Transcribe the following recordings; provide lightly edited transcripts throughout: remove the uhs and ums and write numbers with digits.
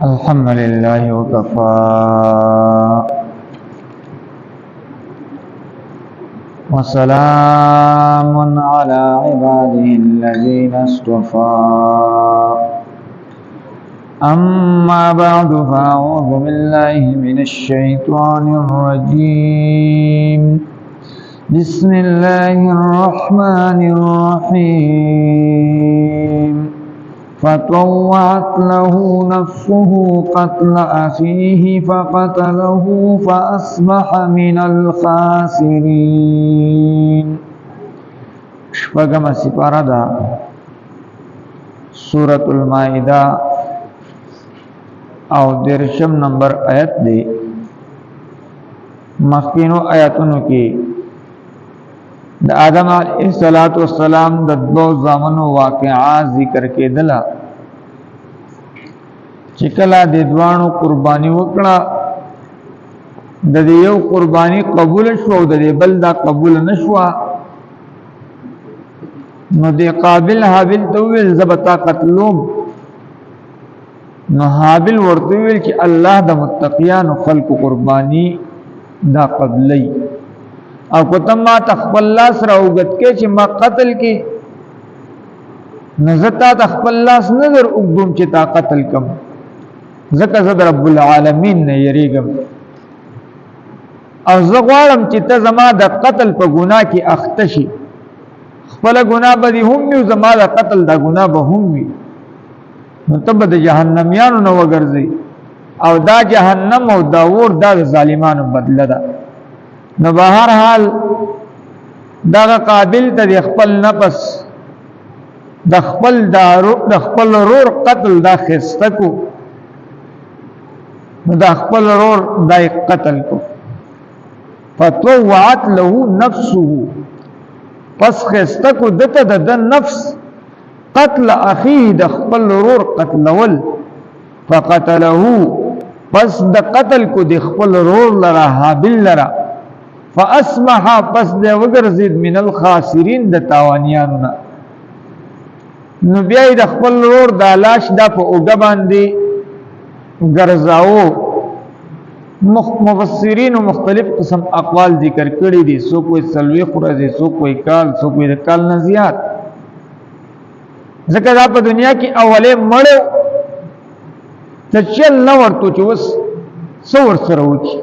الحمد لله وكفى وسلام على عباده الذين اصطفى أما بعد فأعوذ بالله من الشيطان الرجيم بسم الله الرحمن الرحيم فطوعت له نفسه قتل أخيه فقتله فأصبح من الخاسرين. شپږم سپاره ده سورة المائده او درشم نمبر آیت دی. مخکینو آیاتونو کې د آدم علیه السلام د دو زامنو واقعات ذکر کېدله چې کله د دوانو قرباني وکړه د یو قرباني قبول شو او د بل دا قبول نشو نو د قابل حابل ته ویل زبتا قتلوم نو حابل ورته ویل چې الله د متقیانو خلق قرباني دا قبلی او کتم ما تخپل لاس را اوگت کے چی ما قتل کی نزتا تخپل لاس نظر اگدوم چی تا قتل کم زکا زد رب العالمین نے یریگم او زغوارم چی تا زما دا قتل پا گناہ کی اختشی خپل گناہ با دی ہمی و زما دا قتل دا گناہ با ہمی نتب دا جہنمیانو نو گرزی او دا جہنم او دا ور دا ظالمانو بدل دا نو بهر حال دا قابل ته د خپل نفس د خپل دارو د خپل رور قتل دا خستکو نو د خپل رور دا قتل کو فطوعت له نفسه پس خستکو دته د نفس قتل اخیه د خپل رور قتلول فقتله پس د قتل کو د خپل رور لرا حابل لرا فاصبح پس دے وگرزید من الخاسرین د تاوانیانونا نو بیائی د خپل رور دا لاش دا پا اوگا باندی گرزاو مفسرین و مختلف قسم اقوال ذکر کری دی سو کوئی سلوی خورزی سو کوئی کال سو کوئی کال نزیاد ذکر دا پا دنیا کی اولے مڑو تچل نورتو چوس سور سروچی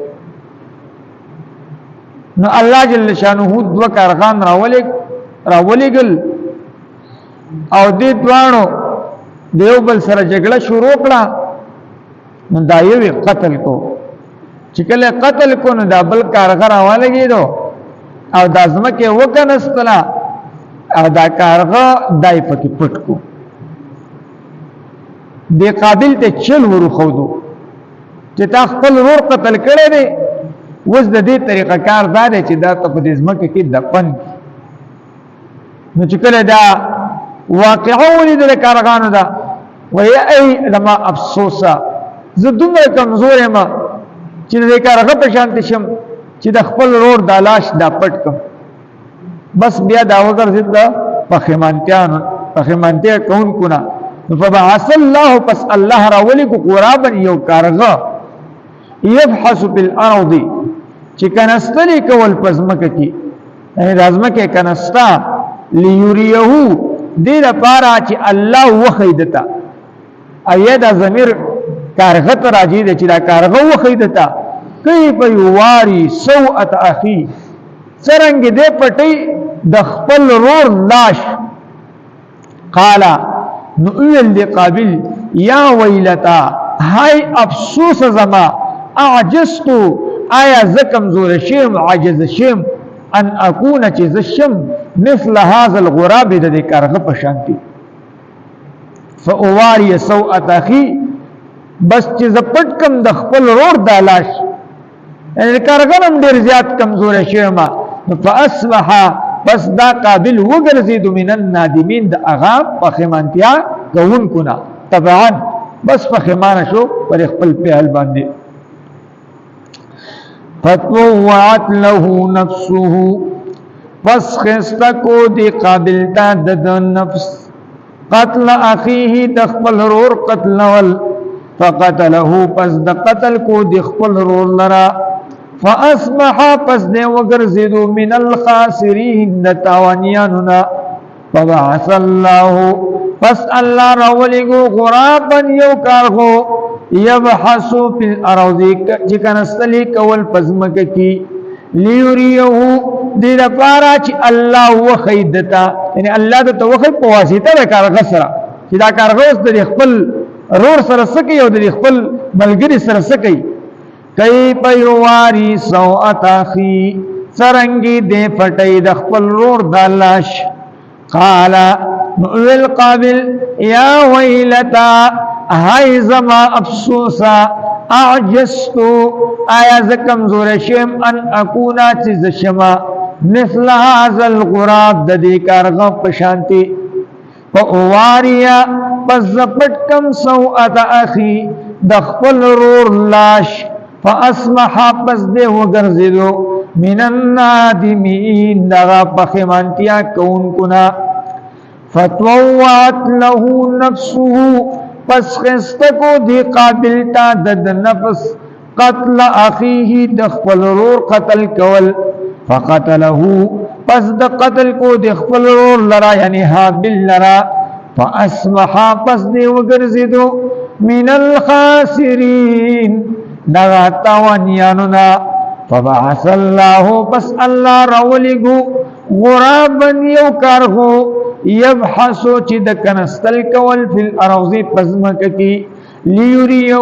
نو الله جل شانه دو کارغان راولګل او دې دوانو دیو بل سره جګړه شروع کړه نو دا یو قتل کو چې کله قتل کو نو دا بل کارغ راولګیدو او د ازمکه وکنستلا او دا کارغ دای پکې پټ کو دې قابل ته چل ورو خودو چې تا خپل ور قتل کړي دي وز د دې طریقه کار دا دی چې دا ته په دې ځمکه کې دفن نو چې کله دا واقعه ولیدل کارغانو دا ویا ای لما افسوسا زه دومره کمزور یم چې دې کارغه په شانتي شم چې د خپل رور د لاش دا پټ کم بس بیا دا وګرځید دا پخیمانتیا کون کنا فبعث الله پس الله راولی کو قرابا یو کارغه یبحث بالارض چې کنستلی کول پزمکه کی رازمکه کنستا لیوریه دې لپاره چې الله وخیدتا ايدا ضمیر کارغه ته راځي چې دا کارغه وخیدتا کیف یواری سوءت اخی څرنګ دې پټي د خپل رور لاش قال نو ویل دی قابل یا ویلتا هاي افسوس زما اعجزتو آیا زکم زور شیم عجز شیم ان اکون چیز شم مثل هذا الغراب د کارغه پشانتی فاواری سوءت اخی بس چې زپټ کم د خپل رور د لاش ان کارغه هم ډیر زیات کمزور شیم فاصبح بس دا قابل وګرځید من النادمین د اغا پخمانتیا کوون کنا طبعا بس پخمان شو پر خپل پهل باندې فطوعت له نفسه پس خسته کو دی قابل تا د نفس قتل اخیه د خپل رور قتل ول فقتله پس د قتل کو د خپل رور لرا فاصبح پس د وګرځیدو من الخاسرین د تاوانیانو فبعث الله پس الله راولګو غرابا یو کارغو یبحثو فی الارض چې کنستلی کول پزمک کی لیوریه دې لپاره چې الله وخیدتا یعنی الله د توخی په واسطه د کارغ سره چې دا کارغ اوس د خپل رور سره سکی او د خپل ملګری سره سکی کیف یواری سوءت اخی څرنګي دې پټي د خپل رور د لاش قال نؤل قابل یا ویلتا هاي زما افسوسا اعجزتو آیا زکمزور شم ان اکونا چیز شما مثل هذا الغراب د دې کارغه پشانتی فاواریا پس زپټ کم سوءت اخی د خپل رور لاش فاصبح پس دې وګرځیدو من النادمین دغه پخمانتیا کون کنا فتوات له نفسه پس خستکو دی قابل تا د نفس قتل اخیه د خپل رور قتل کول فقتله پس د قتل کو د خپل رور لرا یعنی حابل لرا فاصبح پس دی وګرځیدو من الخاسرین دغه تاوانیانو نا فبعث الله پس الله راولګو غرابا یو کارغو یبحثو چې د کنستل کول فی الارض پزمک کی لیوریه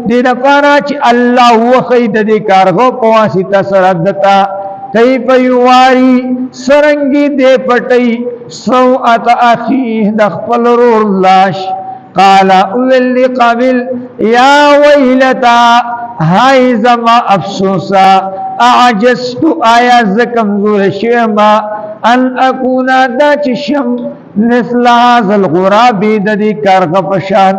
دې لپاره چې الله وخید دې کارغو په واسطه سره دتا کیف یواری سرنګي دې پټي سوءت اخیه د خپل رور لاش قال اول قابل یا ویلتا هاي زما افسوسا اعجزت آیا زکمزور شما ان اکونا دا چشم مثل هذا الغراب د دې کارغ پشان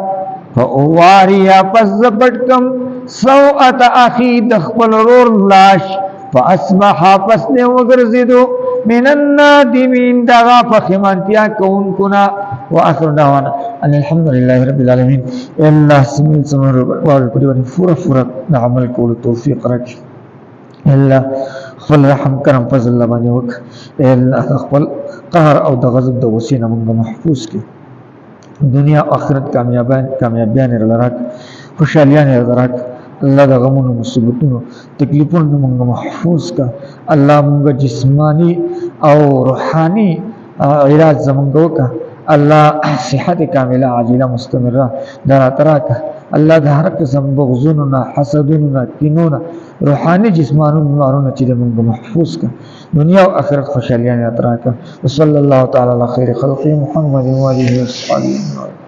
فاواریا پس زپټکم سوءت اخی د خپل رور لاش فاصبح پس نه وګرځیدو من النادمین دغه فخمانتیا کون کنا واخر دعوانا ان الحمد لله رب العالمین الله سمین سمر وعلى فورا عمل کول توفیق راکړي الله خپل رحم کرم فضل الله باندې وک الله خپل قهر او د غضب د وسینه موږ محفوظ کړي دنیا او آخرت کامیابیان لراک خوشالیان لراک الله د غمونو مصیبتونو تکلیفونو موږ محفوظ کا الله موږ جسمانی او روحانی علاج زمونږ وکا الله صحت کامله عاجله مستمره در اتراک الله د هر قسم بغضونو حسدونو کینونو روحانی جسمانو بیمارونو چې موږ محفوظ کا دنیا او آخرت خوشالیان اتراک وصلی الله تعالی علی خیر خلق محمد و علیه و صحبه